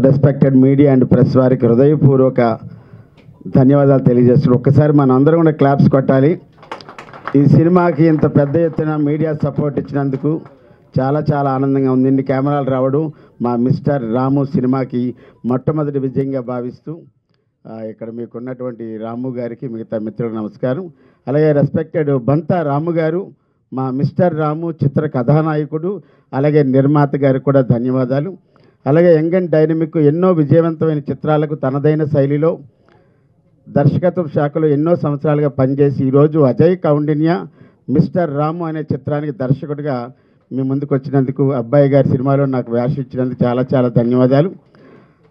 Respected media and press వారికి హృదయపూర్వక ధన్యవాదాలు తెలియజేస్తున్నాను. ఒక్కసారి మనం అందరం కూడా క్లాప్స్ కొట్టాలి. ఈ సినిమాకి ఇంత పెద్ద ఎత్తున మీడియా సపోర్ట్ ఇచ్చినందుకు చాలా చాలా ఆనందంగా ఉంది. ఇన్ని కెమెరాలు రావడం మా మిస్టర్ రాము సినిమాకి మొట్టమొదటి విజయంగా భావిస్తూ ఇక్కడ మీకున్నటువంటి రాము గారికి మిగతా మిత్రులకు నమస్కారం. అలాగే రెస్పెక్టెడ్ బంతా రాము గారు, మా మిస్టర్ రాము చిత్ర కథానాయకుడు, అలాగే నిర్మాత గారికి కూడా ధన్యవాదాలు. అలాగే యంగ్ అండ్ డైనమిక్ ఎన్నో విజయవంతమైన చిత్రాలకు తనదైన శైలిలో దర్శకత్వ శాఖలో ఎన్నో సంవత్సరాలుగా పనిచేసి ఈరోజు అజయ్ కౌండిన్య మిస్టర్ రాము అనే చిత్రానికి దర్శకుడిగా మీ ముందుకు వచ్చినందుకు, అబ్బాయి గారి సినిమాలో నాకు వేషం ఇచ్చినందుకు చాలా చాలా ధన్యవాదాలు.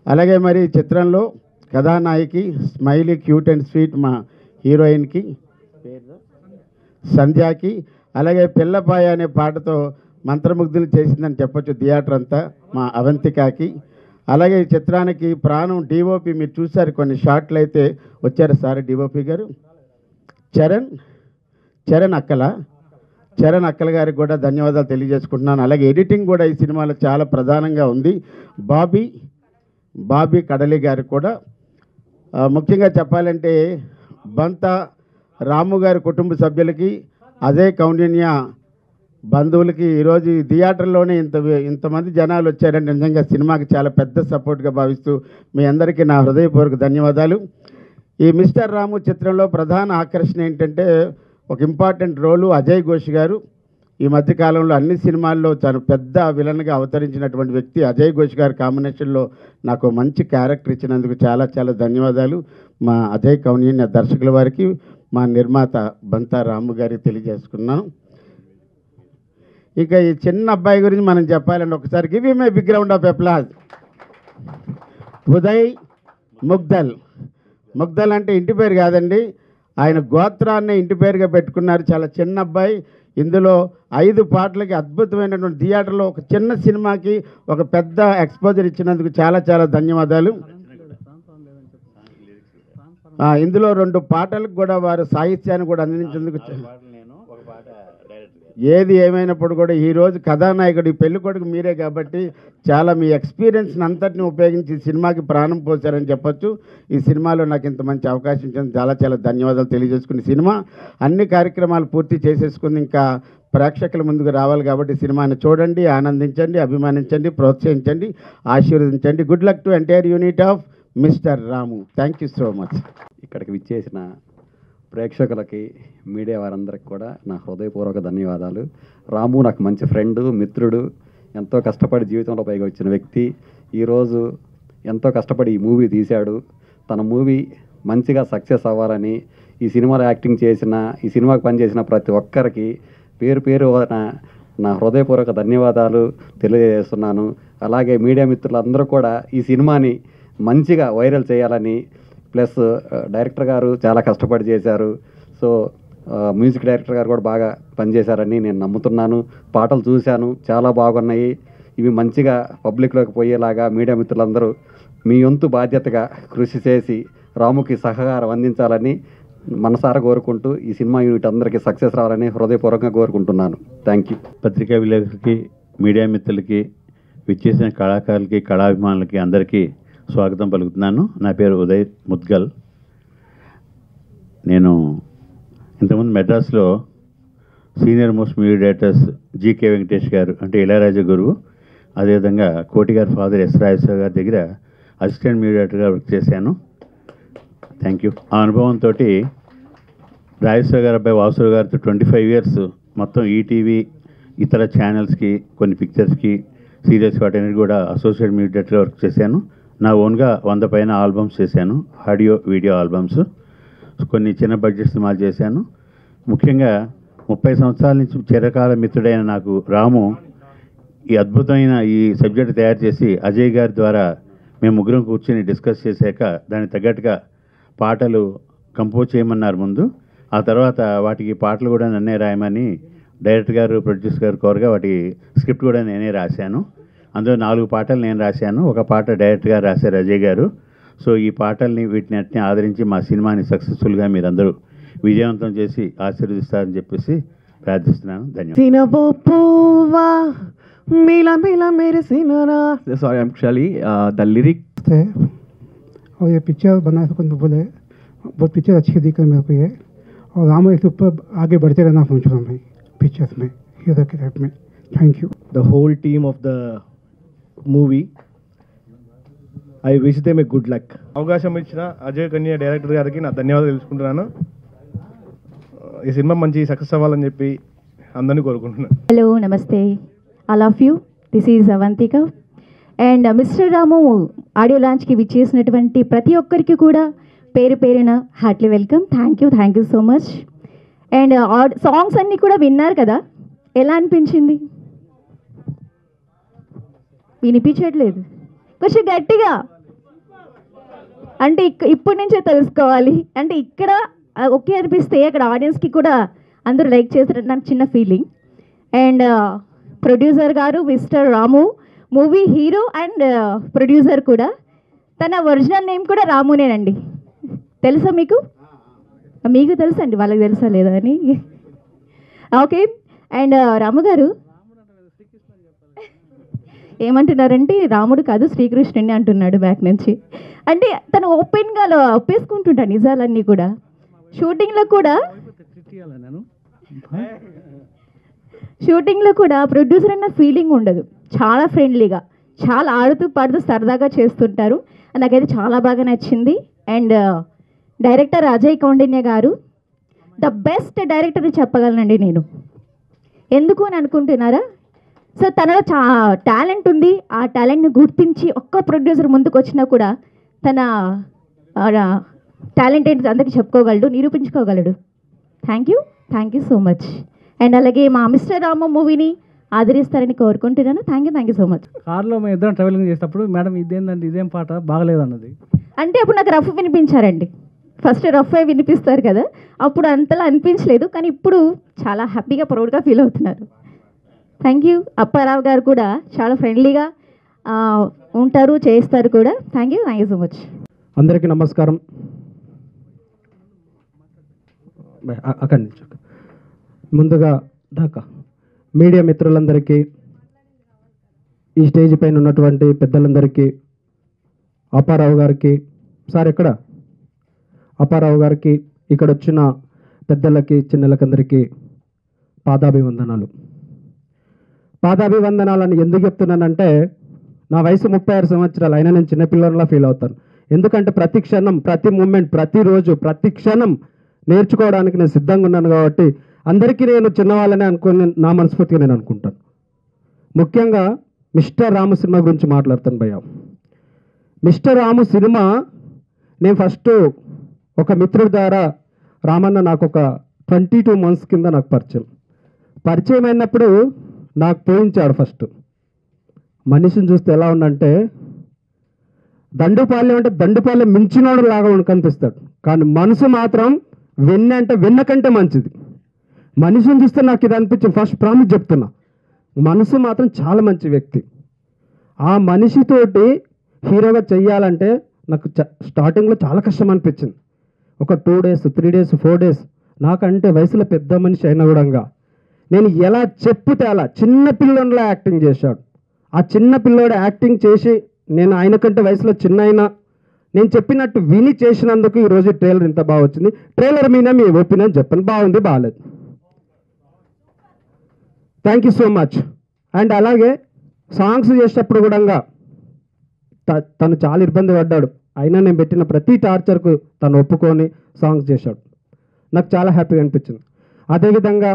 అలాగే మరి చిత్రంలో కథానాయకి స్మైలీ క్యూట్ అండ్ స్వీట్ మా హీరోయిన్కి సంధ్యాకి, అలాగే పిల్లపాయ అనే పాటతో మంత్రముగ్ధులు చేసిందని చెప్పొచ్చు థియేటర్ అంతా మా అవంతికాకి. అలాగే ఈ చిత్రానికి ప్రాణం డిఓపి మీరు చూశారు, కొన్ని షాట్లు అయితే వచ్చారు సార్ డిఓపి గారు చరణ్ అక్కల గారికి కూడా ధన్యవాదాలు తెలియజేసుకుంటున్నాను. అలాగే ఎడిటింగ్ కూడా ఈ సినిమాలో చాలా ప్రధానంగా ఉంది. బాబీ కడలి గారికి కూడా ముఖ్యంగా చెప్పాలంటే బంతా రాము గారి కుటుంబ సభ్యులకి, అజయ్ కౌండిన్య బంధువులకి ఈరోజు ఈ థియేటర్లోనే ఇంతమంది జనాలు వచ్చారంటే నిజంగా సినిమాకి చాలా పెద్ద సపోర్ట్గా భావిస్తూ మీ అందరికీ నా హృదయపూర్వక ధన్యవాదాలు. ఈ మిస్టర్ రాము చిత్రంలో ప్రధాన ఆకర్షణ ఏంటంటే ఒక ఇంపార్టెంట్ రోలు అజయ్ ఘోష్ గారు. ఈ మధ్యకాలంలో అన్ని సినిమాల్లో చాలా పెద్ద విలన్గా అవతరించినటువంటి వ్యక్తి అజయ్ ఘోష్ గారి కాంబినేషన్లో నాకు మంచి క్యారెక్టర్ ఇచ్చినందుకు చాలా చాలా ధన్యవాదాలు మా అజయ్ కౌండిన్య దర్శకుల వారికి, మా నిర్మాత బంతా రాము గారికి తెలియజేసుకున్నాను. ఇక ఈ చిన్న అబ్బాయి గురించి మనం చెప్పాలంటే ఒకసారి give him a big round of applause. Uday Mugdal అంటే ఇంటి పేరు కాదండి, ఆయన గోత్రాన్ని ఇంటి పేరుగా పెట్టుకున్నారు. చాలా చిన్న అబ్బాయి. ఇందులో 5 పాటలకి అద్భుతమైనటువంటి థియేటర్లో ఒక చిన్న సినిమాకి ఒక పెద్ద ఎక్స్పోజర్ ఇచ్చినందుకు చాలా చాలా ధన్యవాదాలు. ఇందులో 2 పాటలకు కూడా వారు సాహిత్యాన్ని కూడా అందించేందుకు, ఏది ఏమైనప్పుడు కూడా ఈరోజు కథానాయకుడు ఈ పెళ్లి కొడుకు మీరే కాబట్టి చాలా మీ ఎక్స్పీరియన్స్ని అంతటిని ఉపయోగించి సినిమాకి ప్రాణం పోశారని చెప్పొచ్చు. ఈ సినిమాలో నాకు ఇంత మంచి అవకాశం ఇచ్చింది చాలా చాలా ధన్యవాదాలు తెలియజేసుకుని, సినిమా అన్ని కార్యక్రమాలు పూర్తి చేసేసుకుని ఇంకా ప్రేక్షకుల ముందుకు రావాలి కాబట్టి సినిమాని చూడండి, ఆనందించండి, అభిమానించండి, ప్రోత్సహించండి, ఆశీర్వదించండి. Good luck to entire unit of mister Ramu. Thank you so much. ఇక్కడికి విచ్చేసిన ప్రేక్షకులకి, మీడియా వారందరికి కూడా నా హృదయపూర్వక ధన్యవాదాలు. రాము నాకు మంచి ఫ్రెండు, మిత్రుడు, ఎంతో కష్టపడి జీవితంలో పైకి వచ్చిన వ్యక్తి. ఈరోజు ఎంతో కష్టపడి ఈ మూవీ తీశాడు. తన మూవీ మంచిగా సక్సెస్ అవ్వాలని ఈ సినిమాలో యాక్టింగ్ చేసిన, ఈ సినిమాకి పనిచేసిన ప్రతి ఒక్కరికి పేరు పేరు నా హృదయపూర్వక ధన్యవాదాలు తెలియజేస్తున్నాను. అలాగే మీడియా మిత్రులందరూ కూడా ఈ సినిమాని మంచిగా వైరల్ చేయాలని, ప్లస్ డైరెక్టర్ గారు చాలా కష్టపడి చేశారు. సో మ్యూజిక్ డైరెక్టర్ గారు కూడా బాగా పనిచేశారని నేను నమ్ముతున్నాను. పాటలు చూశాను, చాలా బాగున్నాయి. ఇవి మంచిగా పబ్లిక్లోకి పోయేలాగా మీడియా మిత్రులందరూ మీ వంతు బాధ్యతగా కృషి చేసి రాముకి సహకారం అందించాలని మనసారా కోరుకుంటూ ఈ సినిమా యూనిట్ అందరికీ సక్సెస్ రావాలని హృదయపూర్వకంగా కోరుకుంటున్నాను. Thank you. పత్రికా విలేకరులకి, మీడియా మిత్రులకి, విచ్చేసిన కళాకారులకి, కళాభిమానులకి అందరికీ స్వాగతం పలుకుతున్నాను. నా పేరు ఉదయ్ ముద్గల్. నేను ఇంతకుముందు మెడ్రాస్లో senior most media directors GK Venkatesh గారు అంటే ఇళయరాజా గురువు, అదేవిధంగా కోటి గారి ఫాదర్ ఎస్ రాజేశ్వర గారి దగ్గర అసిస్టెంట్ మీడియా డైరెక్టర్గా వర్క్ చేశాను. Thank you. ఆ అనుభవంతో రాజేశ్వర గారి అబ్బాయి వాసురావు గారితో 25 years మొత్తం ఈటీవీ ఇతర ఛానల్స్కి, కొన్ని పిక్చర్స్కి, సీరియల్స్ వాటన్నిటి కూడా అసోసియేట్ మీడియా డైరెక్టర్గా వర్క్ చేశాను. నా ఓన్గా 100 పైన ఆల్బమ్స్ చేశాను, ఆడియో వీడియో ఆల్బమ్స్. కొన్ని చిన్న బడ్జెట్ సినిమాలు చేశాను. ముఖ్యంగా 30 సంవత్సరాల నుంచి చిరకాల మిత్రుడైన నాకు రాము ఈ అద్భుతమైన ఈ సబ్జెక్ట్ తయారు చేసి అజయ్ గారి ద్వారా మేము ముగ్గురం కూర్చొని డిస్కస్ చేశాక దానికి తగ్గట్టుగా పాటలు కంపోజ్ చేయమన్నారు ముందు. ఆ తర్వాత వాటికి పాటలు కూడా నన్నే రాయమని డైరెక్టర్ గారు, ప్రొడ్యూసర్ గారు కోరగా వాటి స్క్రిప్ట్ కూడా నేనే రాశాను. అందులో 4 పాటలు నేను రాశాను, ఒక పాట డైరెక్టర్ గారు రాశారు అజయ్ గారు. సో ఈ పాటల్ని వీటిని ఆదరించి మా సినిమాని సక్సెస్ఫుల్గా మీరందరూ విజయవంతం చేసి ఆశీర్వదిస్తారని చెప్పేసి ప్రార్థిస్తున్నాను. ధన్యవాదాలు. मिला मिला मेरे सीना. Sorry, I'm actually the lyric थे और ये पिक्चर बनाए तो बोले बहुत पिक्चर अच्छी दिख रही मेरे को ये, और रामू इसके ऊपर आगे बढ़ते रहना सोच रहा हूँ मैं पिक्चर्स में हीरो के टाइप में. Thank you. the whole team of the movie. I wish them a good luck. అవకాశం ఇచ్చిన అజయ్ కన్య డైరెక్టర్ గారికి నా ధన్యవాదాలు తెలుసుకుంటున్నాను. ఈ సినిమా మంచి సక్సెస్ అవ్వాలని చెప్పి అందరినీ కోరుకుంటున్నాను. Hello namaste all of you, this is Avantika. And Mr Ramu audio లాంచ్కి విచ్చేసినటువంటి ప్రతి ఒక్కరికి కూడా పేరు పేరున heartly welcome. Thank you so much. And songs అన్నీ కూడా విన్నారు కదా, ఎలా అనిపించింది? వినిపించట్లేదు, కొంచెం గట్టిగా అంటే ఇప్పటి నుంచే తెలుసుకోవాలి. అంటే ఇక్కడ ఓకే అనిపిస్తే అక్కడ ఆడియన్స్కి కూడా అందరూ లైక్ చేస్తారని నాకు చిన్న ఫీలింగ్. అండ్ ప్రొడ్యూసర్ గారు mister Ramu, movie hero and producer కూడా. తన ఒరిజినల్ నేమ్ కూడా రామునేనండి. తెలుసా మీకు? మీకు తెలుసా అండి, వాళ్ళకి తెలుసా లేదా అని. ఓకే. అండ్ రాము గారు ఏమంటున్నారంటే రాముడు కాదు శ్రీకృష్ణుడిని అంటున్నాడు బ్యాక్ నుంచి. అంటే తను ఓపెన్గా ఒప్పేసుకుంటుంటాడు నిజాలన్నీ కూడా. షూటింగ్లో కూడా ప్రొడ్యూసర్ అన్న ఫీలింగ్ ఉండదు, చాలా ఫ్రెండ్లీగా, చాలా ఆడుతూ పాడుతూ సరదాగా చేస్తుంటారు. నాకైతే చాలా బాగా నచ్చింది. అండ్ డైరెక్టర్ అజయ్ కౌండిన్య గారు ద బెస్ట్ డైరెక్టర్ అని చెప్పగలనండి నేను. ఎందుకు అని అనుకుంటున్నారా? సో తనలో టాలెంట్ ఉంది. ఆ టాలెంట్ని గుర్తించి ఒక్క ప్రొడ్యూసర్ ముందుకు వచ్చినా కూడా తన టాలెంట్ ఏంటి అందరికీ చెప్పుకోగలడు, నిరూపించుకోగలడు. Thank you so much. And అలాగే మా మిస్టర్ రామ మూవీని ఆదరిస్తారని కోరుకుంటున్నాను. Thank you so much. కార్లో మేము ఇద్దరం ట్రావెలింగ్ చేసేటప్పుడు మేడం ఇదేందండి ఇదేం పాట బాగలేదన్నది. అంటే అప్పుడు నాకు రఫ్ వినిపించారండి. ఫస్ట్ రఫ్ వినిపిస్తారు కదా, అప్పుడు అంతలా అనిపించలేదు. కానీ ఇప్పుడు చాలా హ్యాపీగా ప్రౌడ్గా ఫీల్ అవుతున్నారు. Thank you. అప్పారావు గారు కూడా చాలా ఫ్రెండ్లీగా ఉంటారు, చేస్తారు కూడా. Thank you so much. అందరికీ నమస్కారం. అక్కడి నుంచి ముందుగా మీడియా మిత్రులందరికీ, ఈ స్టేజ్ పైన ఉన్నటువంటి పెద్దలందరికీ, అప్పారావు గారికి, సార్ ఎక్కడ అప్పారావు గారికి, ఇక్కడ వచ్చిన పెద్దలకి చిన్నలకందరికీ పాదాభివందనాలు. పాదాభివందనాలని ఎందుకు చెప్తున్నానంటే, నా వయసు 36 సంవత్సరాలు అయినా నేను చిన్నపిల్లలా ఫీల్ అవుతాను. ఎందుకంటే ప్రతి క్షణం, ప్రతి మూమెంట్, ప్రతిరోజు, ప్రతి క్షణం నేర్చుకోవడానికి నేను సిద్ధంగా ఉన్నాను. కాబట్టి అందరికీ నేను చిన్నవాళ్ళనే అనుకుని నా మనస్ఫూర్తిగా నేను అనుకుంటాను. ముఖ్యంగా మిస్టర్ రాము సినిమా గురించి మాట్లాడతాను భయ్య. మిస్టర్ రాము సినిమా నేను ఫస్ట్ ఒక మిత్రుడి ద్వారా, రామన్న నాకు ఒక 22 months కింద నాకు పరిచయం అయినప్పుడు నాకు పోయించాడు. ఫస్ట్ మనిషిని చూస్తే ఎలా ఉందంటే దండుపాలెం అంటే దండుపాలెం మించినోడు లాగా కనిపిస్తాడు. కానీ మనసు మాత్రం వెన్న అంటే వెన్న కంటే మంచిది. మనిషిని చూస్తే నాకు ఇది అనిపించింది. ఫస్ట్ ప్రామిస్ చెప్తున్నా, మనసు మాత్రం చాలా మంచి వ్యక్తి. ఆ మనిషితోటి హీరోగా చెయ్యాలంటే నాకు స్టార్టింగ్లో చాలా కష్టం అనిపించింది. ఒక 2 days 3 days 4 days నాకంటే వయసులో పెద్ద మనిషి అయినా కూడా నేను ఎలా చెప్తే అలా చిన్న పిల్లోడిలా యాక్టింగ్ చేశాడు. ఆ చిన్న పిల్లోడు యాక్టింగ్ చేసి నేను ఆయన కంటే వయసులో చిన్న అయినా నేను చెప్పినట్టు విని చేసినందుకు ఈరోజు ట్రైలర్ ఇంత బాగా వచ్చింది. ట్రైలర్ మీద మీ ఒపీనియన్ చెప్పండి, బాగుంది బాగాలేదు. Thank you so much. And అలాగే సాంగ్స్ చేసేటప్పుడు కూడా తను చాలా ఇబ్బంది పడ్డాడు. అయినా నేను పెట్టిన ప్రతి టార్చర్కు తను ఒప్పుకొని సాంగ్స్ చేశాడు. నాకు చాలా హ్యాపీగా అనిపించింది. అదేవిధంగా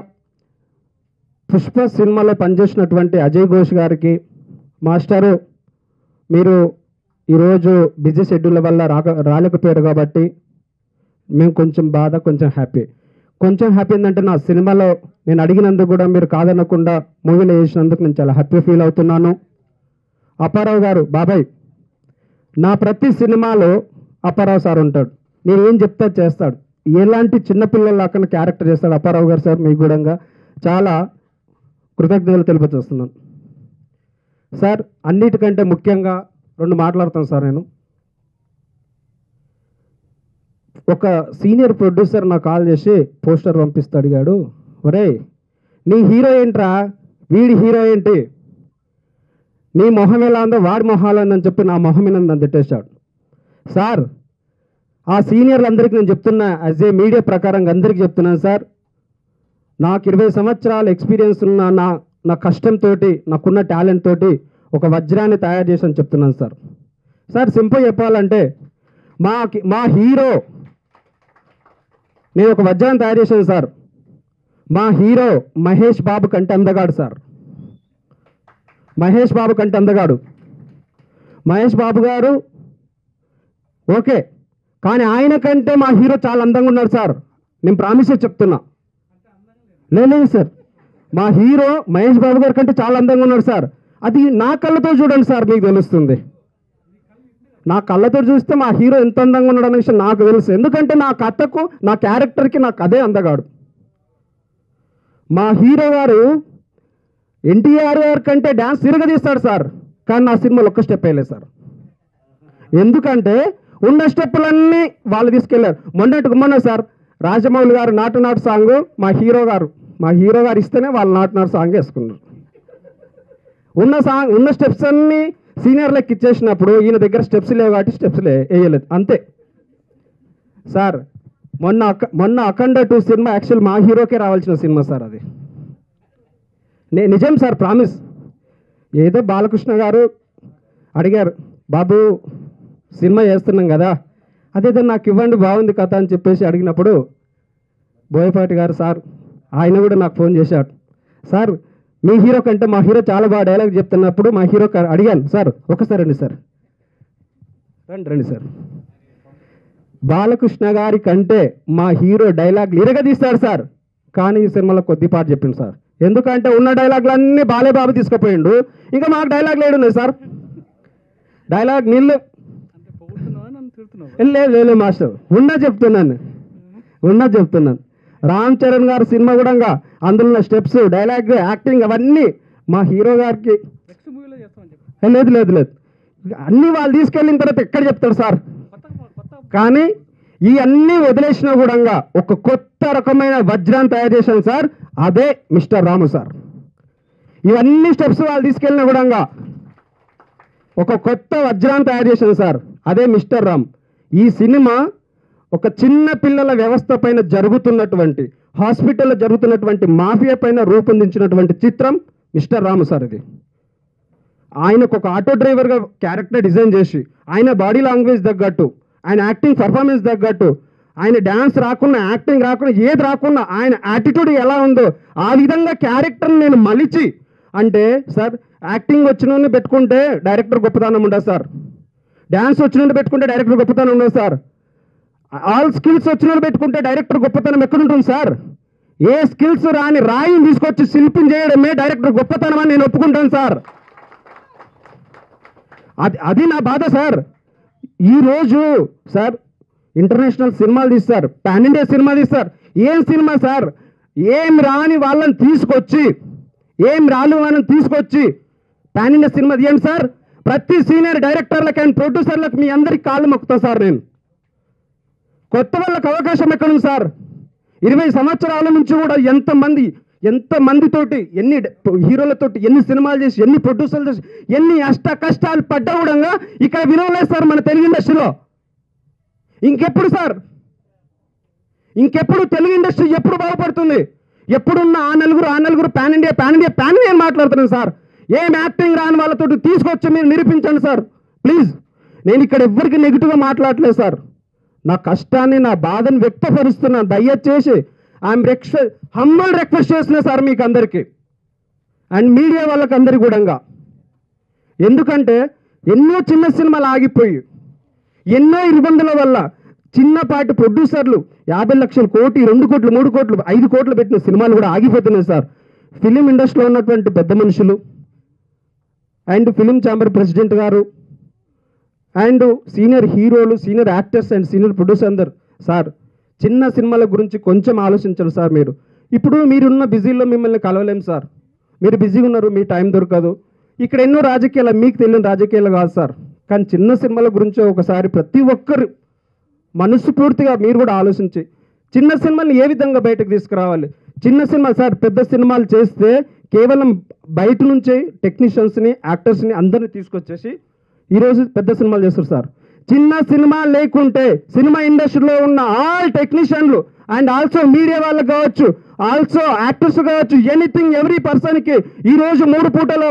పుష్ప సినిమాలో పనిచేసినటువంటి అజయ్ ఘోష్ గారికి, మాస్టరు మీరు ఈరోజు బిజీ షెడ్యూల్ వల్ల రాలేకపోయారు కాబట్టి మేము కొంచెం బాధ, కొంచెం హ్యాపీ ఏంటంటే నా సినిమాలో నేను అడిగినందుకు కూడా మీరు కాదనకుండా మూవీలో చేసినందుకు నేను చాలా హ్యాపీ ఫీల్ అవుతున్నాను. అప్పారావు గారు, బాబాయ్, నా ప్రతి సినిమాలో అప్పారావు సార్ ఉంటాడు. నేను ఏం చెప్తా చేస్తాడు. ఎలాంటి చిన్నపిల్లల అక్కడ క్యారెక్టర్ చేస్తాడు అప్పారావు గారు సార్. మీకు కూడా చాలా కృతజ్ఞతలు తెలియజేస్తున్నాను సార్. అన్నిటికంటే ముఖ్యంగా 2 మాట్లాడతాను సార్. నేను ఒక సీనియర్ ప్రొడ్యూసర్ నాకు కాల్ చేసి పోస్టర్ పంపిస్తూ అడిగాడు, ఒరే నీ హీరో ఏంట్రా, వీడి హీరో ఏంటి, నీ మొహం ఎలా ఉందో వాడి మొహాలు అని చెప్పి నా మొహం మీద నన్ను తిట్టేశాడు. సార్, ఆ సీనియర్లందరికీ నేను చెప్తున్నా, యాజ్ ఏ మీడియా ప్రకారంగా అందరికీ చెప్తున్నాను సార్, నాకు 20 సంవత్సరాల ఎక్స్పీరియన్స్ ఉన్న నా కష్టంతో, నాకున్న టాలెంట్ తోటి ఒక వజ్రాన్ని తయారు చేసాను చెప్తున్నాను సార్. సార్, సింపుల్ చెప్పాలంటే మా హీరో, నేను ఒక వజ్రాన్ని తయారు చేశాను సార్. మా హీరో మహేష్ బాబు కంటే అందగాడు సార్. మహేష్ బాబు కంటే అందగాడు. మహేష్ బాబు గారు ఓకే, కానీ ఆయన కంటే మా హీరో చాలా అందంగా ఉన్నాడు సార్. నేను ప్రామిసే చెప్తున్నా. లేదు సార్, మా హీరో మహేష్ బాబు గారి కంటే చాలా అందంగా ఉన్నాడు సార్. అది నా కళ్ళతో చూడండి సార్, మీకు తెలుస్తుంది. నా కళ్ళతో చూస్తే మా హీరో ఎంత అందంగా ఉన్నాడు అనే విషయం నాకు తెలుసు. ఎందుకంటే నా కథకు, నా క్యారెక్టర్కి నాకు అదే అందగాడు. మా హీరో గారు ఎన్టీఆర్ గారి కంటే డ్యాన్స్ తిరగదీస్తాడు సార్, కానీ నా సినిమాలో ఒక్క స్టెప్ వేయలేదు సార్. ఎందుకంటే ఉన్న స్టెప్పులన్నీ వాళ్ళు తీసుకెళ్లారు. మొన్న సార్ రాజమౌళి గారు నాటు సాంగ్ మా హీరో గారు ఇస్తేనే వాళ్ళు నాటు సాంగ్ వేసుకున్నారు. ఉన్న స్టెప్స్ అన్నీ సీనియర్లకు ఇచ్చేసినప్పుడు ఈయన దగ్గర స్టెప్స్ లేవు కాబట్టి స్టెప్స్ వేయలేదు అంతే సార్. మొన్న అఖండ 2 సినిమా యాక్చువల్ మా హీరోకే రావాల్సిన సినిమా సార్. అది నిజం సార్, ప్రామిస్. ఏదో బాలకృష్ణ గారు అడిగారు, బాబు సినిమా చేస్తున్నాం కదా, అదేదో నాకు ఇవ్వండి బాగుంది కథ అని చెప్పేసి అడిగినప్పుడు బోయపాటి గారు సార్, ఆయన కూడా నాకు ఫోన్ చేశాడు. సార్, మీ హీరో కంటే మా హీరో చాలా బాగా డైలాగ్ చెప్తున్నప్పుడు మా హీరో అడిగాను, సార్ ఒకసారి రండి సార్, రండి సార్, బాలకృష్ణ గారి కంటే మా హీరో డైలాగ్ ఇరగదీస్తాడు సార్, కానీ ఈ సినిమాలో కొద్దిపాటు చెప్పింది సార్. ఎందుకంటే ఉన్న డైలాగులు అన్నీ బాలేబాబు తీసుకుపోయిండు, ఇంకా మాకు డైలాగ్ లేడున్నాయి సార్. డైలాగ్ నీళ్ళు లేదు మాస్టర్, ఉన్నా చెప్తున్నాను. రామ్ చరణ్ గారి సినిమా కూడా అందులో ఉన్న స్టెప్స్, డైలాగ్, యాక్టింగ్ అవన్నీ మా హీరో గారికి లేదు అన్నీ వాళ్ళు తీసుకెళ్ళిన తర్వాత ఎక్కడ చెప్తారు సార్. కానీ ఈ అన్నీ వదిలేసినా కూడా ఒక కొత్త రకమైన వజ్రాన్ని తయారు చేశాను సార్, అదే మిస్టర్ రాము సార్. ఇవన్నీ స్టెప్స్ వాళ్ళు తీసుకెళ్ళినా కూడా ఒక కొత్త వజ్రాన్ని తయారు చేశాను సార్, అదే మిస్టర్ రామ్. ఈ సినిమా ఒక చిన్న పిల్లల వ్యవస్థ పైన జరుగుతున్నటువంటి, హాస్పిటల్లో జరుగుతున్నటువంటి మాఫియా పైన రూపొందించినటువంటి చిత్రం మిస్టర్ రాము సార్. ఇది ఆయనకు ఒక ఆటో డ్రైవర్గా క్యారెక్టర్ డిజైన్ చేసి, ఆయన బాడీ లాంగ్వేజ్ తగ్గట్టు, ఆయన యాక్టింగ్ పర్ఫార్మెన్స్ తగ్గట్టు, ఆయన డ్యాన్స్ రాకున్నా, యాక్టింగ్ రాకున్నా, ఏది రాకున్నా ఆయన యాటిట్యూడ్ ఎలా ఉందో ఆ విధంగా క్యారెక్టర్ని నేను మలిచి, అంటే సార్ యాక్టింగ్ వచ్చిన పెట్టుకుంటే డైరెక్టర్ గొప్పతనం ఉండదు సార్, డ్యాన్స్ వచ్చిన పెట్టుకుంటే డైరెక్టర్ గొప్పతనం ఉండదు సార్, ఆల్ స్కిల్స్ వచ్చిన పెట్టుకుంటే డైరెక్టర్ గొప్పతనం ఎక్కడుంటుంది సార్. ఏ స్కిల్స్ రాని రాయిని తీసుకొచ్చి శిల్పం చేయడమే డైరెక్టర్ గొప్పతనం అని నేను ఒప్పుకుంటాను సార్. అది నా బాధ సార్. ఈరోజు సార్ ఇంటర్నేషనల్ సినిమాలు తీస్తారు, పాన్ ఇండియా సినిమా తీస్తారు. ఏం సినిమా సార్, ఏం రాని వాళ్ళని తీసుకొచ్చి పాన్ ఇండియా సినిమా తీయండి సార్. ప్రతి సీనియర్ డైరెక్టర్లకు అండ్ ప్రొడ్యూసర్లకు మీ అందరికి కాళ్ళు మొక్కుతా సార్. నేను కొత్త వాళ్ళకి అవకాశం ఎక్కడుంది సార్. 20 సంవత్సరాల నుంచి కూడా ఎంతమందితోటి, ఎన్ని హీరోలతోటి ఎన్ని సినిమాలు చేసి, ఎన్ని ప్రొడ్యూసర్లు చేసి, ఎన్ని కష్టాలు పడ్డా కూడా ఇక్కడ విలువలేదు సార్ మన తెలుగు ఇండస్ట్రీలో. ఇంకెప్పుడు సార్, ఇంకెప్పుడు తెలుగు ఇండస్ట్రీ ఎప్పుడు బాగుపడుతుంది? ఎప్పుడున్న ఆ నలుగురు పాన్ ఇండియా అని మాట్లాడుతున్నాను సార్. ఏం యాక్టింగ్ రాని వాళ్ళతో తీసుకొచ్చి మీరు నిరూపించండి సార్ ప్లీజ్. నేను ఇక్కడ ఎవ్వరికి నెగిటివ్గా మాట్లాడలేదు సార్. నా కష్టాన్ని, నా బాధను వ్యక్తపరుస్తున్నాను. దయచేసి ఐఎమ్ హంబల్ రిక్వెస్ట్ చేస్తున్నా సార్ మీకు అందరికీ అండ్ మీడియా వాళ్ళకి అందరికీ కూడా. ఎందుకంటే ఎన్నో చిన్న సినిమాలు ఆగిపోయి, ఎన్నో ఇబ్బందుల వల్ల చిన్నపాటి ప్రొడ్యూసర్లు 50 లక్షల, కోటి, 2 కోట్లు, 3 కోట్లు, 5 కోట్లు పెట్టిన సినిమాలు కూడా ఆగిపోతున్నాయి సార్. ఫిలిం ఇండస్ట్రీలో ఉన్నటువంటి పెద్ద మనుషులు అండ్ ఫిలిం ఛాంబర్ ప్రెసిడెంట్ గారు అండ్ సీనియర్ హీరోలు, senior actors and senior producer అందరు సార్, చిన్న సినిమాల గురించి కొంచెం ఆలోచించాలి సార్. ఇప్పుడు మీరున్న బిజీలో మిమ్మల్ని కలవలేము సార్. మీరు బిజీగా ఉన్నారు, మీ టైం దొరకదు. ఇక్కడ ఎన్నో రాజకీయాలు, మీకు తెలియని రాజకీయాలు కాదు సార్. కానీ చిన్న సినిమాల గురించి ఒకసారి ప్రతి ఒక్కరు మనస్ఫూర్తిగా మీరు కూడా ఆలోచించి చిన్న సినిమాని ఏ విధంగా బయటకు తీసుకురావాలి. చిన్న సినిమా సార్, పెద్ద సినిమాలు చేస్తే కేవలం బయట నుంచే టెక్నీషియన్స్ని యాక్టర్స్ని అందరిని తీసుకొచ్చేసి ఈరోజు పెద్ద సినిమాలు చేస్తారు సార్. చిన్న సినిమా లేకుంటే సినిమా ఇండస్ట్రీలో ఉన్న ఆల్ టెక్నీషియన్లు అండ్ ఆల్సో మీడియా వాళ్ళకు కావచ్చు, ఆల్సో యాక్టర్స్ కావచ్చు, ఎనీథింగ్ ఎవ్రీ పర్సన్కి ఈరోజు 3 పూటల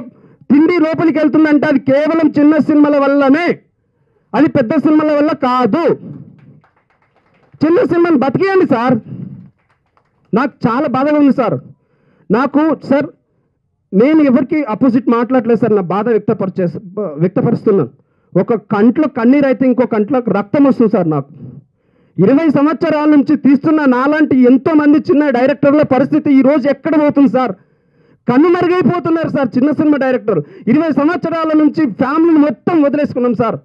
తిండి లోపలికి వెళ్తుందంటే అది కేవలం చిన్న సినిమాల వల్లనే, అది పెద్ద సినిమాల వల్ల కాదు. చిన్న సినిమాని బతికేయండి సార్. నాకు చాలా బాధగా ఉంది సార్. నాకు సార్ నేను ఎవరికి అపోజిట్ మాట్లాడలేదు సార్, నా బాధ వ్యక్తపరుస్తున్నాను. ఒక కంట్లో కన్నీరు అయితే ఇంకో కంట్లో రక్తం వస్తుంది సార్. నాకు 20 సంవత్సరాల నుంచి తీస్తున్న నాలాంటి ఎంతోమంది చిన్న డైరెక్టర్ల పరిస్థితి ఈరోజు ఎక్కడ పోతుంది సార్? కనుమరుగైపోతున్నారు సార్ చిన్న సినిమా డైరెక్టర్. 20 సంవత్సరాల నుంచి ఫ్యామిలీని మొత్తం వదిలేసుకున్నాం సార్.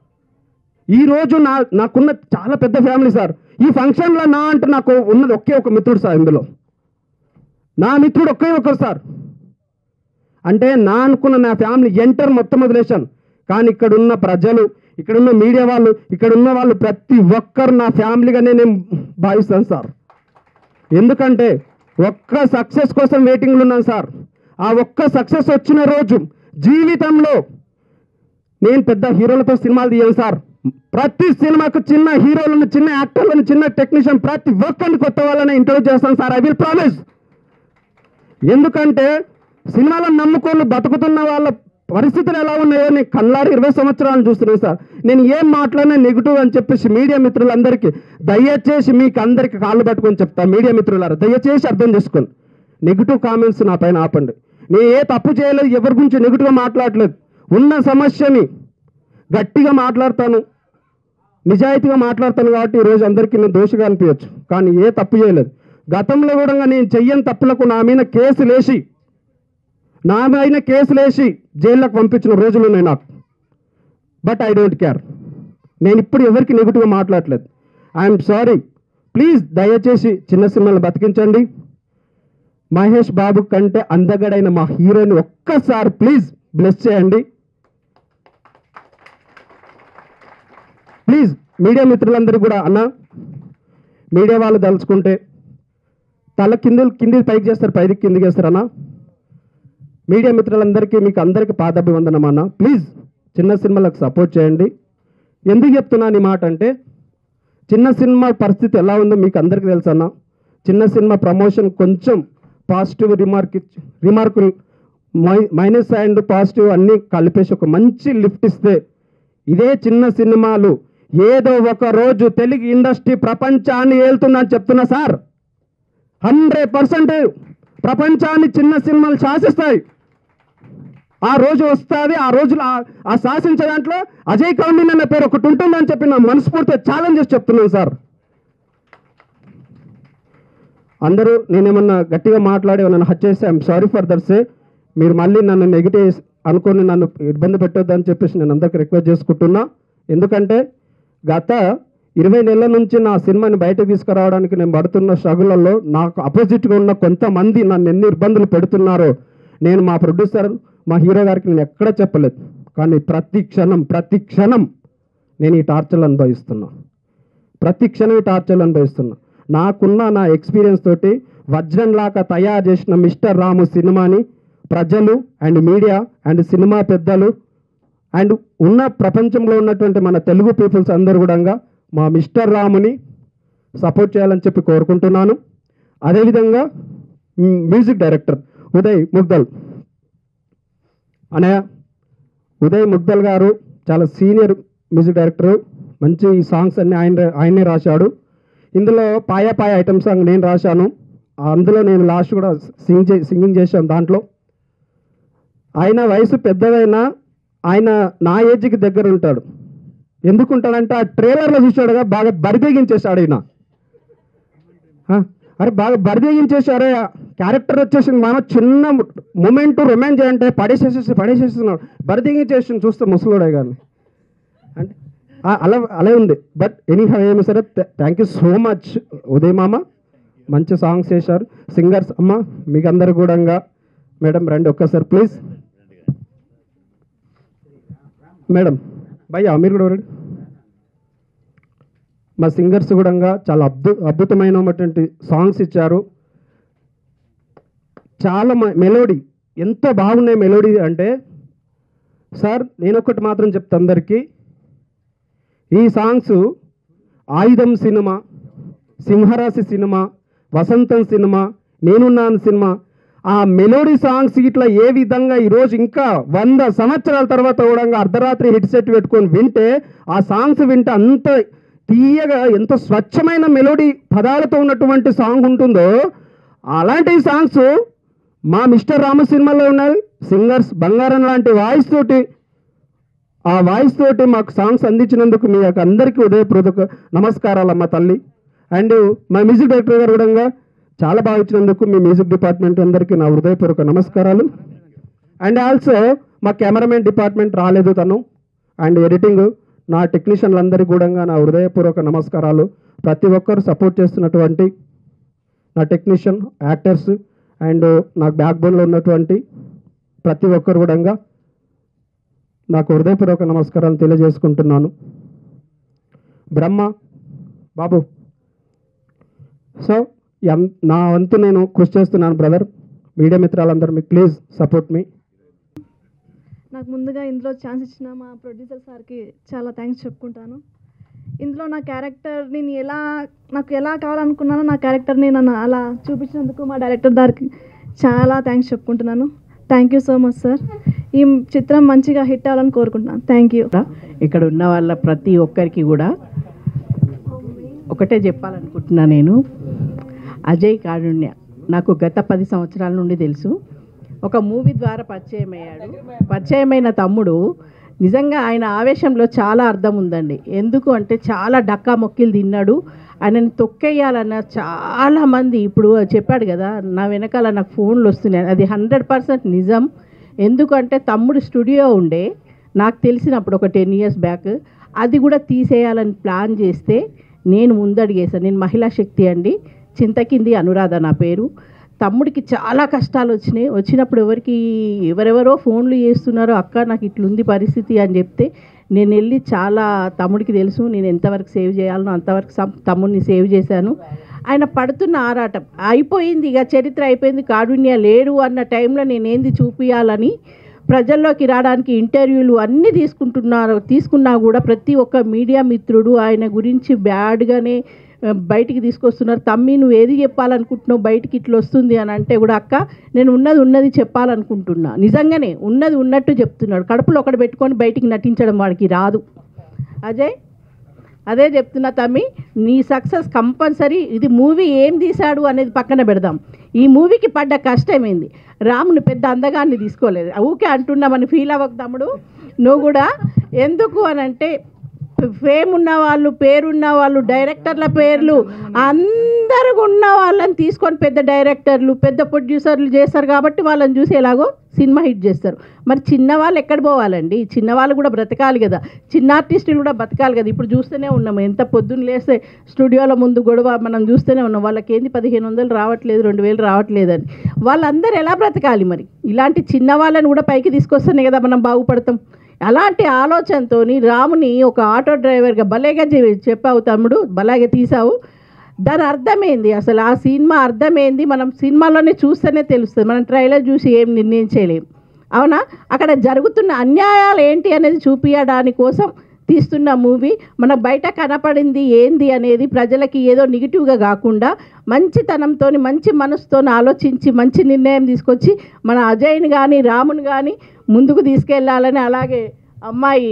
ఈరోజు నాకున్న చాలా పెద్ద ఫ్యామిలీ సార్. ఈ ఫంక్షన్లో నాకు ఉన్నది ఒకే ఒక మిత్రుడు సార్. ఇందులో నా మిత్రుడు ఒకే ఒకరు సార్. అంటే అనుకున్న నా ఫ్యామిలీ ఎంటర్ మొత్తం వదిలేశాను. కానీ ఇక్కడున్న ప్రజలు, ఇక్కడున్న మీడియా వాళ్ళు, ఇక్కడున్న వాళ్ళు ప్రతి ఒక్కరు నా ఫ్యామిలీగానే నేను భావిస్తాను సార్. ఎందుకంటే ఒక్క సక్సెస్ కోసం వెయిటింగ్లో ఉన్నాను సార్. ఆ ఒక్క సక్సెస్ వచ్చిన రోజు జీవితంలో నేను పెద్ద హీరోలతో సినిమాలు తీయను సార్. ప్రతి సినిమాకు చిన్న హీరోలను, చిన్న యాక్టర్లను, చిన్న టెక్నీషియన్ ప్రతి ఒక్కరిని కొత్త వాళ్ళని ఇంట్రొడ్యూస్ చేస్తాను సార్. I will promise. ఎందుకంటే సినిమాలను నమ్ముకొని బతుకుతున్న వాళ్ళ పరిస్థితులు ఎలా ఉన్నాయో నేను కళ్ళారి 20 సంవత్సరాలు చూస్తున్నాను సార్. నేను ఏం మాట్లాడినా నెగిటివ్ అని చెప్పేసి మీడియా మిత్రులందరికీ దయచేసి మీకు అందరికీ కాళ్ళు పట్టుకొని చెప్తాను. మీడియా మిత్రులారా దయచేసి అర్థం చేసుకోండి. నెగిటివ్ కామెంట్స్ నా పైన ఆపండి. నేను ఏ తప్పు చేయలేదు, ఎవరి గురించి నెగిటివ్గా మాట్లాడలేదు. ఉన్న సమస్యని గట్టిగా మాట్లాడతాను, నిజాయితీగా మాట్లాడతాను. కాబట్టి ఈరోజు అందరికీ నేను దోషిగా అనిపించచ్చు, కానీ ఏ తప్పు చేయలేదు. గతంలో కూడా నేను చెయ్యని తప్పులకు నా మీద కేసులేసి జైల్లోకి పంపించిన రోజులు ఉన్నాయి నాకు. But I don't care. నేను ఇప్పుడు ఎవరికి నెగిటివ్గా మాట్లాడలేదు. I'm sorry. ప్లీజ్ దయచేసి చిన్న సినిమాలు బతికించండి. మహేష్ బాబు కంటే అందగడైన మా హీరోని ఒక్కసారి ప్లీజ్ బ్లెస్ చేయండి. ప్లీజ్ మీడియా మిత్రులందరూ కూడా, అన్న మీడియా వాళ్ళు తలుచుకుంటే తల కింది పైకి చేస్తారు, పైకి కిందికి చేస్తారు అన్న. మీడియా మిత్రులందరికీ మీకు అందరికీ పాదాభివందనం అన్న. ప్లీజ్ చిన్న సినిమాలకు సపోర్ట్ చేయండి. ఎందుకు చెప్తున్నాను ఈ మాట అంటే, చిన్న సినిమా పరిస్థితి ఎలా ఉందో మీకు అందరికీ తెలుసు అన్న. చిన్న సినిమా ప్రమోషన్ కొంచెం పాజిటివ్ రిమార్కులు మైనస్ అండ్ పాజిటివ్ అన్నీ కలిపేసి ఒక మంచి లిఫ్ట్ ఇస్తే ఇదే చిన్న సినిమాలు ఏదో ఒక రోజు తెలుగు ఇండస్ట్రీ ప్రపంచాన్ని ఏలుతుందని చెప్తున్నా సార్. 100% ప్రపంచాన్ని చిన్న సినిమాలు శాసిస్తాయి. ఆ రోజు వస్తుంది. ఆ రోజులు ఆ శాసించే దాంట్లో అజయ్ కౌండిన్ అనే పేరు ఒకటి ఉంటుందని చెప్పి నా మనస్ఫూర్తిగా ఛాలెంజ్ చేసి చెప్తున్నాను సార్. అందరూ నేనేమన్నా గట్టిగా మాట్లాడి నన్ను హత్య చేస్తే ఐఎమ్ సారీ ఫర్ దట్ సే. మీరు మళ్ళీ నన్ను నెగిటివ్ అనుకొని నన్ను ఇబ్బంది పెట్టొద్దని చెప్పేసి నేను అందరికీ రిక్వెస్ట్ చేసుకుంటున్నా. ఎందుకంటే గత 20 నెలల నుంచి నా సినిమాని బయటకు తీసుకురావడానికి నేను పడుతున్న స్ట్రగుల్లో నాకు అపోజిట్గా ఉన్న కొంతమంది నన్ను ఎన్ని ఇబ్బందులు పెడుతున్నారో నేను మా ప్రొడ్యూసర్, మా హీరో గారికి నేను ఎక్కడ చెప్పలేదు. కానీ ప్రతి క్షణం నేను ఈ టార్చర్లు అనుభవిస్తున్నా. నాకున్న నా ఎక్స్పీరియన్స్ తోటి వజ్రంలాగా తయారు చేసిన మిస్టర్ రాము సినిమాని ప్రజలు అండ్ మీడియా అండ్ సినిమా పెద్దలు అండ్ ఉన్న ప్రపంచంలో ఉన్నటువంటి మన తెలుగు పీపుల్స్ అందరూ కూడా మా మిస్టర్ రాముని సపోర్ట్ చేయాలని చెప్పి కోరుకుంటున్నాను. అదేవిధంగా మ్యూజిక్ డైరెక్టర్ ఉదయ్ ముగ్దల్ అనయ్య, ఉదయ్ ముగ్దల్ గారు చాలా సీనియర్ మ్యూజిక్ డైరెక్టరు. మంచి సాంగ్స్ అన్నీ ఆయనే రాశాడు. ఇందులో పాయ ఐటమ్ సాంగ్ నేను రాశాను. అందులో నేను లాస్ట్ కూడా సింగింగ్ చేశాను. దాంట్లో ఆయన వయసు పెద్దదైనా ఆయన నా ఏజ్కి దగ్గర ఉంటాడు. ఎందుకుంటాడంటే ఆ ట్రైలర్లో చూసాడుగా బాగా బరిదెగించేశాడు ఆయన. అరే బాగా బరిదెగించేశారే, క్యారెక్టర్ వచ్చేసింది. మనం చిన్న మూమెంట్ రొమాన్స్ చేయంటే పడేసేస్తున్నాడు, బరిదెగించేసి చూస్తే ముసలోడే కానీ అంటే అలా ఉంది. బట్ ఎనీహౌ ఏమి సరే thank you so much Uday మామ. మంచి సాంగ్స్ చేశారు. సింగర్స్ అమ్మ మీకు అందరు కూడా మేడం రండి ఒక్కసారి ప్లీజ్. మేడం భయ్యా మీరు కూడా రండి. మా సింగర్స్ కూడా చాలా అద్భుతమైనటువంటి సాంగ్స్ ఇచ్చారు. చాలా మెలోడీ ఎంత బాగున్నాయి మెలోడీ అంటే సార్ నేను ఒకటి మాత్రం చెప్తా అందరికీ, ఈ సాంగ్స్ ఆయుధం సినిమా, సింహరాశి సినిమా, వసంతం సినిమా, నేనున్నాను సినిమా, ఆ మెలోడీ సాంగ్స్ ఇట్లా ఏ విధంగా ఈరోజు ఇంకా 100 సంవత్సరాల తర్వాత కూడా అర్ధరాత్రి హెడ్ సెట్ పెట్టుకొని వింటే ఆ సాంగ్స్ వింటే అంత తీయగా ఎంత స్వచ్ఛమైన మెలోడీ పదాలతో ఉన్నటువంటి సాంగ్ ఉంటుందో అలాంటి సాంగ్స్ మా మిస్టర్ రాము సినిమాలో ఉన్నాయి. సింగర్స్ బంగారం లాంటి వాయిస్ తోటి, ఆ వాయిస్ తోటి మాకు సాంగ్స్ అందించినందుకు మీ యొక్క అందరికీ హృదయపూర్వక నమస్కారాలు అమ్మ తల్లి. అండ్ మా మ్యూజిక్ డైరెక్టర్ గారు కూడా చాలా బాగా ఇచ్చినందుకు మీ మ్యూజిక్ డిపార్ట్మెంట్ అందరికీ నా హృదయపూర్వక నమస్కారాలు. అండ్ ఆల్సో మా కెమెరామెన్ డిపార్ట్మెంట్ రాలేదు తను, అండ్ ఎడిటింగ్ నా టెక్నీషియన్లందరికీ కూడా నా హృదయపూర్వక నమస్కారాలు. ప్రతి ఒక్కరు సపోర్ట్ చేస్తున్నటువంటి నా టెక్నీషియన్, యాక్టర్స్ అండ్ నాకు బ్యాక్ బోన్లో ఉన్నటువంటి ప్రతి ఒక్కరు కూడా నాకు హృదయపూర్వక నమస్కారాలు తెలియజేసుకుంటున్నాను. బ్రహ్మ బాబు, సో నా వంతు నేను కృషి చేస్తున్నాను బ్రదర్. మీడియా మిత్రాలందరూ మీకు ప్లీజ్ సపోర్ట్ మీ. నాకు ముందుగా ఇందులో ఛాన్స్ ఇచ్చిన మా ప్రొడ్యూసర్ సార్కి చాలా థ్యాంక్స్ చెప్పుకుంటాను. ఇందులో నా క్యారెక్టర్ నేను నాకు ఎలా కావాలనుకున్నానో నా క్యారెక్టర్ని నన్ను అలా చూపించినందుకు మా డైరెక్టర్ గారికి చాలా థ్యాంక్స్ చెప్పుకుంటున్నాను. Thank you so much sir. ఈ చిత్రం మంచిగా హిట్ అవ్వాలని కోరుకుంటున్నాను. Thank you. ఇక్కడ ఉన్న వాళ్ళ ప్రతి ఒక్కరికి కూడా ఒకటే చెప్పాలనుకుంటున్నా. నేను అజయ్ కారుణ్య నాకు గత 10 సంవత్సరాల నుండి తెలుసు. ఒక మూవీ ద్వారా పరిచయం అయ్యాడు. పరిచయమైన తమ్ముడు నిజంగా ఆయన ఆవేశంలో చాలా అర్థం ఉందండి. ఎందుకు అంటే చాలా డక్కా మొక్కిలు తిన్నాడు. ఆయనని తొక్కేయాలన్న చాలామంది ఇప్పుడు చెప్పాడు కదా, నా వెనకాల నాకు ఫోన్లు వస్తున్నాయి. అది 100% నిజం. ఎందుకంటే తమ్ముడు స్టూడియో ఉండే నాకు తెలిసినప్పుడు ఒక 10 years బ్యాక్, అది కూడా తీసేయాలని ప్లాన్ చేస్తే నేను ముందడిగేసాను. నేను మహిళా శక్తి అండి, చింతకింది అనురాధ నా పేరు. తమ్ముడికి చాలా కష్టాలు వచ్చినప్పుడు ఎవరెవరో ఫోన్లు చేస్తున్నారో, అక్క నాకు ఇట్లుంది పరిస్థితి అని చెప్తే నేను వెళ్ళి చాలా తమ్ముడికి తెలుసు నేను ఎంతవరకు సేవ్ చేయాలనో అంతవరకు తమ్ముడిని సేవ్ చేశాను. ఆయన పడుతున్న ఆరాటం అయిపోయింది, ఇక చరిత్ర అయిపోయింది, కారుణ్య లేడు అన్న టైంలో నేనేంది చూపించాలని ప్రజల్లోకి రావడానికి ఇంటర్వ్యూలు అన్నీ తీసుకున్నా కూడా ప్రతి ఒక్క మీడియా మిత్రుడు ఆయన గురించి బ్యాడ్గానే బయటికి తీసుకొస్తున్నారు. తమ్మి నువ్వు ఏది చెప్పాలనుకుంటున్నావు, బయటికి ఇట్లా వస్తుంది అని అంటే కూడా అక్క నేను ఉన్నది చెప్పాలనుకుంటున్నా. నిజంగానే ఉన్నది ఉన్నట్టు చెప్తున్నాడు. కడుపులో ఒకటి పెట్టుకొని బయటికి నటించడం వాడికి రాదు. అజయ్ అదే చెప్తున్నా తమ్మి, నీ సక్సెస్ కంపల్సరీ. ఇది మూవీ ఏం తీశాడు అనేది పక్కన పెడదాం. ఈ మూవీకి పడ్డ కష్టమేంది, రాముని పెద్ద అందగాన్ని తీసుకోలేదు. ఊకే అంటున్నామని ఫీల్ అవ్వకు తమ్ముడు నువ్వు కూడా. ఎందుకు అని అంటే ఫేమ్ ఉన్న వాళ్ళు, పేరున్న వాళ్ళు, డైరెక్టర్ల పేర్లు అందరూ ఉన్న వాళ్ళని తీసుకొని పెద్ద డైరెక్టర్లు, పెద్ద ప్రొడ్యూసర్లు చేస్తారు కాబట్టి వాళ్ళని చూసి ఎలాగో సినిమా హిట్ చేస్తారు. మరి చిన్నవాళ్ళు ఎక్కడ పోవాలండి? చిన్నవాళ్ళు కూడా బ్రతకాలి కదా, చిన్న ఆర్టిస్టులు కూడా బతకాలి కదా. ఇప్పుడు చూస్తూనే ఉన్నాము, ఎంత పొద్దున్న లేస్తే స్టూడియోల ముందు గొడవ మనం చూస్తూనే ఉన్నాం. వాళ్ళకి ఏంది 1500 రావట్లేదు, 2000 రావట్లేదని. వాళ్ళందరూ ఎలా బ్రతకాలి? మరి ఇలాంటి చిన్న వాళ్ళని కూడా పైకి తీసుకొస్తేనే కదా మనం బాగుపడతాం. అలాంటి ఆలోచనతో రాముని ఒక ఆటో డ్రైవర్గా భలేగా చెప్పావు తమ్ముడు, భలేగా తీసావు. దాని అర్థమైంది, అసలు ఆ సినిమా అర్థమైంది మనం సినిమాలోనే చూస్తేనే తెలుస్తుంది. మనం ట్రైలర్ చూసి ఏం నిర్ణయించలేము, అవునా? అక్కడ జరుగుతున్న అన్యాయాలు ఏంటి అనేది చూపించడానికి కోసం తీస్తున్న మూవీ. మన బయట కనపడింది ఏంది అనేది ప్రజలకి ఏదో నెగిటివ్గా కాకుండా మంచితనంతో, మంచి మనసుతో ఆలోచించి మంచి నిర్ణయం తీసుకొచ్చి మన అజయ్ని కానీ రాముని కానీ ముందుకు తీసుకెళ్ళాలని, అలాగే అమ్మాయి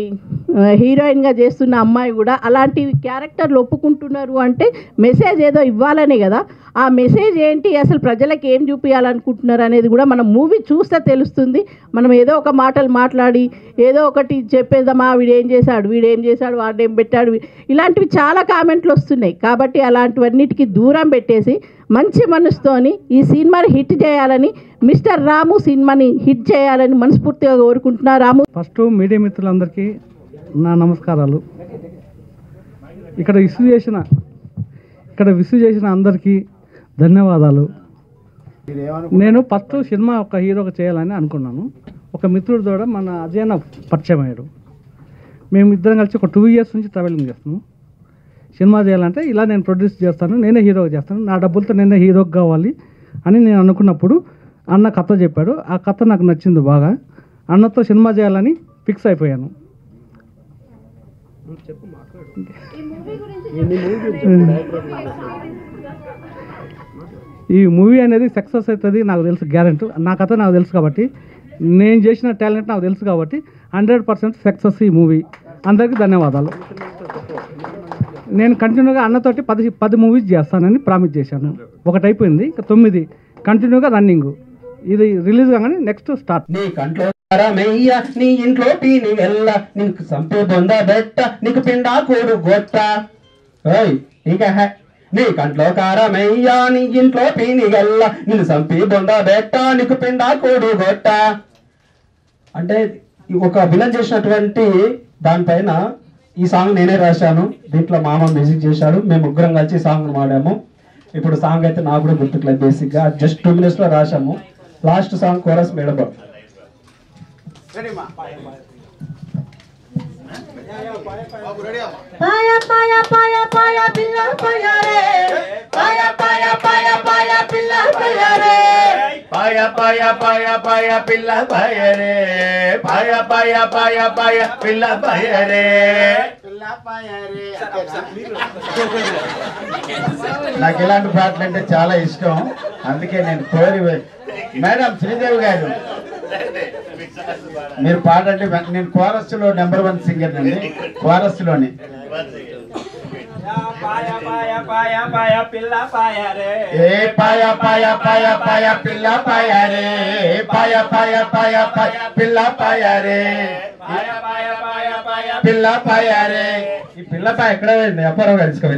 హీరోయిన్గా చేస్తున్న అమ్మాయి కూడా అలాంటి క్యారెక్టర్లు ఒప్పుకుంటున్నారు అంటే మెసేజ్ ఏదో ఇవ్వాలనే కదా. ఆ మెసేజ్ ఏంటి, అసలు ప్రజలకు ఏం చూపించాలనుకుంటున్నారు అనేది కూడా మనం మూవీ చూస్తే తెలుస్తుంది. మనం ఏదో ఒక మాటలు మాట్లాడి ఏదో ఒకటి చెప్పేద్దామా, వీడేం చేశాడు, వాడేం పెట్టాడు, ఇలాంటివి చాలా కామెంట్లు వస్తున్నాయి. కాబట్టి అలాంటివన్నిటికీ దూరం పెట్టేసి మంచి మనసుతోని ఈ సినిమాని హిట్ చేయాలని, మిస్టర్ రాము సినిమాని హిట్ చేయాలని మనస్ఫూర్తిగా కోరుకుంటున్నా. రాము ఫస్ట్ మీడియా మిత్రులందరికీ నా నమస్కారాలు. ఇక్కడ విసు చేసిన అందరికీ ధన్యవాదాలు. నేను ఫస్ట్ సినిమా ఒక హీరోగా చేయాలని అనుకున్నాను. ఒక మిత్రుడు ద్వారా మన అజయ్ పరిచయం అయ్యాడు. మేము ఇద్దరం కలిసి ఒక 2 years నుంచి ట్రావెలింగ్ చేస్తున్నాము. సినిమా చేయాలంటే ఇలా నేను ప్రొడ్యూస్ చేస్తాను, నేనే హీరోగా చేస్తాను, నా డబ్బులతో నేనే హీరోగా కావాలి అని నేను అనుకున్నప్పుడు అన్న కథ చెప్పాడు. ఆ కథ నాకు నచ్చింది బాగా. అన్నతో సినిమా చేయాలని ఫిక్స్ అయిపోయాను. ఈ మూవీ అనేది సక్సెస్ అవుతుంది నాకు తెలుసు, గ్యారెంటీ. నా కథ నాకు తెలుసు కాబట్టి, నేను చేసిన టాలెంట్ నాకు తెలుసు కాబట్టి 100% సక్సెస్ ఈ మూవీ. అందరికీ ధన్యవాదాలు. నేను కంటిన్యూగా అన్నతోటి 10 మూవీస్ చేస్తానని ప్రామిస్ చేశాను. ఒకటి అయిపోయింది, ఇంకా 9 కంటిన్యూగా రన్నింగ్. ఇది రిలీజ్ కాగానే నెక్స్ట్ స్టార్ట్. నీ కంట్లో రమయ్య నీ ఇంట్లో పీని వెళ్ళ నీకు సంపే బొంద బెట్ట నీకు పిండా కూడు గొట్ట. ఇంకా నీ కంట్లో కారమయ్య నీ ఇంట్లో పీని వెళ్ళ నిన్ను సంపి బొంద బెట్ట నీకు పిండా కూడు గొట్ట. అంటే ఒక విలన్ చేసినటువంటి దానిపైన ఈ సాంగ్ నేనే రాశాను. దీంట్లో మామ మ్యూజిక్ చేశాడు. మేము ముగ్గురం కలిసి సాంగ్ మాడాము. ఇప్పుడు సాంగ్ అయితే నాకు కూడా గుర్తుకులేదు. బేసిక్గా జస్ట్ 2 minutes లో రాశాము. లాస్ట్ సాంగ్ కోరస్ మేడబ. పాయా పాయా పాయా పాయా పిల్ల పాయా రే, పాయా పాయా పాయా పాయా పిల్ల పాయా రే, పాయా పాయా పాయా పాయా పిల్ల పాయా రే, పాయా పాయా పాయా పాయా పిల్ల పాయా రే, పిల్ల పాయా రే. నాకు ఇలాంటి పాటలు అంటే చాలా ఇష్టం. అందుకే నేను కోరి మేడం శ్రీదేవి గారు మీరు పాడండి. నేను కోరస్ లో నెంబర్ 1 సింగర్ అండి. కోరస్ లోని పాయా పాయా పాయా పాయా పిల్ల పాయా రే, ఏ పాయా పాయా పాయా పాయా పిల్ల పాయా రే, పాయా పాయా పాయా పాయా పిల్ల పాయా రే, పాయా పాయా పాయా పాయా పిల్ల పాయా రే. ఈ పిల్ల పాయ ఎక్కడ అప్పారావు గారు తీసుకో.